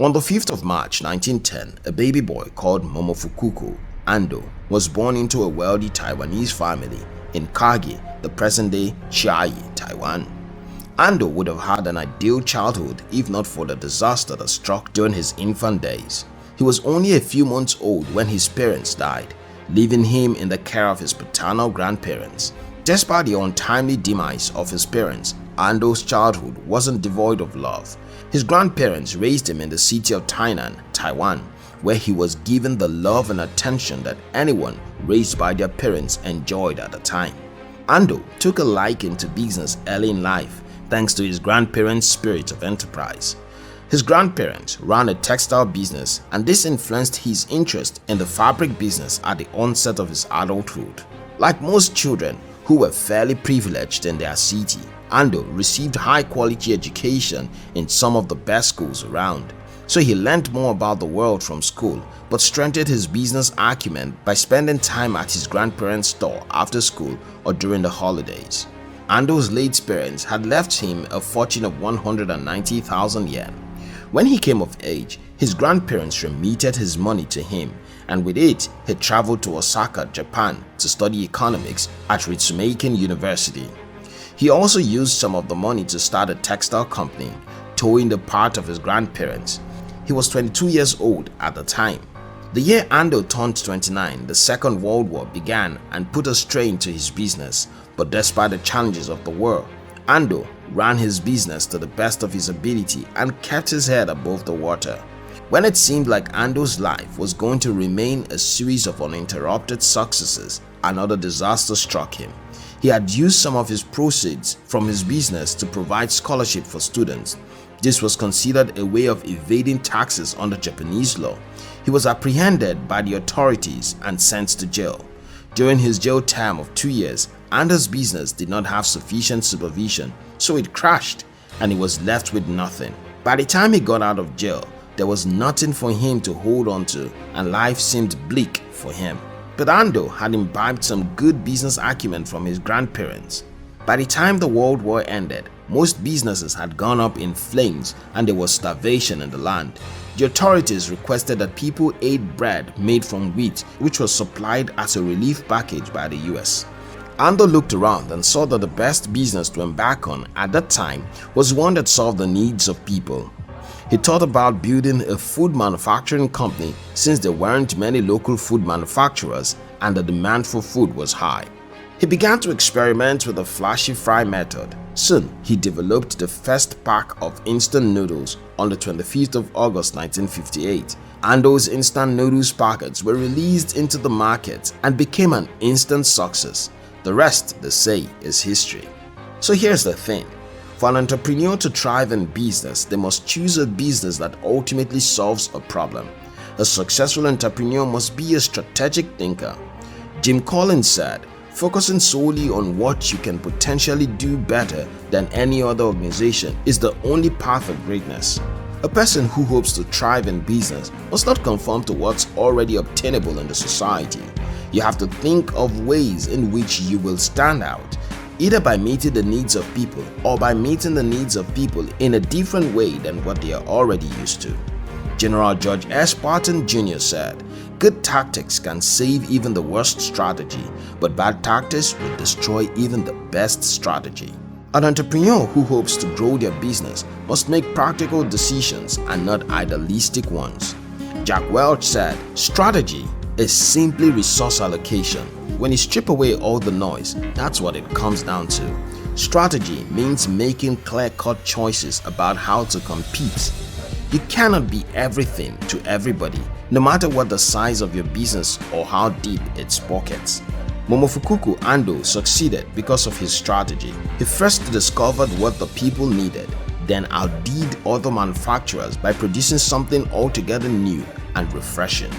On the 5th of March 1910, a baby boy called Momofukuko Ando was born into a wealthy Taiwanese family in Kage, the present-day Chiayi, Taiwan. Ando would have had an ideal childhood if not for the disaster that struck during his infant days. He was only a few months old when his parents died, leaving him in the care of his paternal grandparents. Despite the untimely demise of his parents, Ando's childhood wasn't devoid of love. His grandparents raised him in the city of Tainan, Taiwan, where he was given the love and attention that anyone raised by their parents enjoyed at the time. Ando took a liking to business early in life thanks to his grandparents' spirit of enterprise. His grandparents ran a textile business, and this influenced his interest in the fabric business at the onset of his adulthood. Like most children who were fairly privileged in their city, Ando received high-quality education in some of the best schools around. So he learned more about the world from school, but strengthened his business acumen by spending time at his grandparents' store after school or during the holidays. Ando's late parents had left him a fortune of 190,000 yen. When he came of age, his grandparents remitted his money to him, and with it, he traveled to Osaka, Japan to study economics at Ritsumeikan University. He also used some of the money to start a textile company, towing the part of his grandparents. He was 22 years old at the time. The year Ando turned 29, the Second World War began and put a strain to his business, but despite the challenges of the war, Ando ran his business to the best of his ability and kept his head above the water. When it seemed like Ando's life was going to remain a series of uninterrupted successes, another disaster struck him. He had used some of his proceeds from his business to provide scholarship for students. This was considered a way of evading taxes under Japanese law. He was apprehended by the authorities and sent to jail. During his jail term of 2 years, Ando's business did not have sufficient supervision, so it crashed and he was left with nothing. By the time he got out of jail, there was nothing for him to hold on to and life seemed bleak for him. But Ando had imbibed some good business acumen from his grandparents. By the time the World War ended, most businesses had gone up in flames and there was starvation in the land. The authorities requested that people ate bread made from wheat, which was supplied as a relief package by the US. Ando looked around and saw that the best business to embark on at that time was one that solved the needs of people. He thought about building a food manufacturing company since there weren't many local food manufacturers and the demand for food was high. He began to experiment with the flashy fry method. Soon, he developed the first pack of instant noodles on the 25th of August 1958. Ando's instant noodles packets were released into the market and became an instant success. The rest, they say, is history. So here's the thing. For an entrepreneur to thrive in business, they must choose a business that ultimately solves a problem. A successful entrepreneur must be a strategic thinker. Jim Collins said, "Focusing solely on what you can potentially do better than any other organization is the only path of greatness." A person who hopes to thrive in business must not conform to what's already obtainable in the society. You have to think of ways in which you will stand out, either by meeting the needs of people or by meeting the needs of people in a different way than what they are already used to. General George S. Patton Jr. said, "Good tactics can save even the worst strategy, but bad tactics will destroy even the best strategy." An entrepreneur who hopes to grow their business must make practical decisions and not idealistic ones. Jack Welch said, "Strategy is simply resource allocation. When you strip away all the noise, that's what it comes down to." Strategy means making clear-cut choices about how to compete. You cannot be everything to everybody, no matter what the size of your business or how deep its pockets. Momofukuko Ando succeeded because of his strategy. He first discovered what the people needed, then outdid other manufacturers by producing something altogether new and refreshing.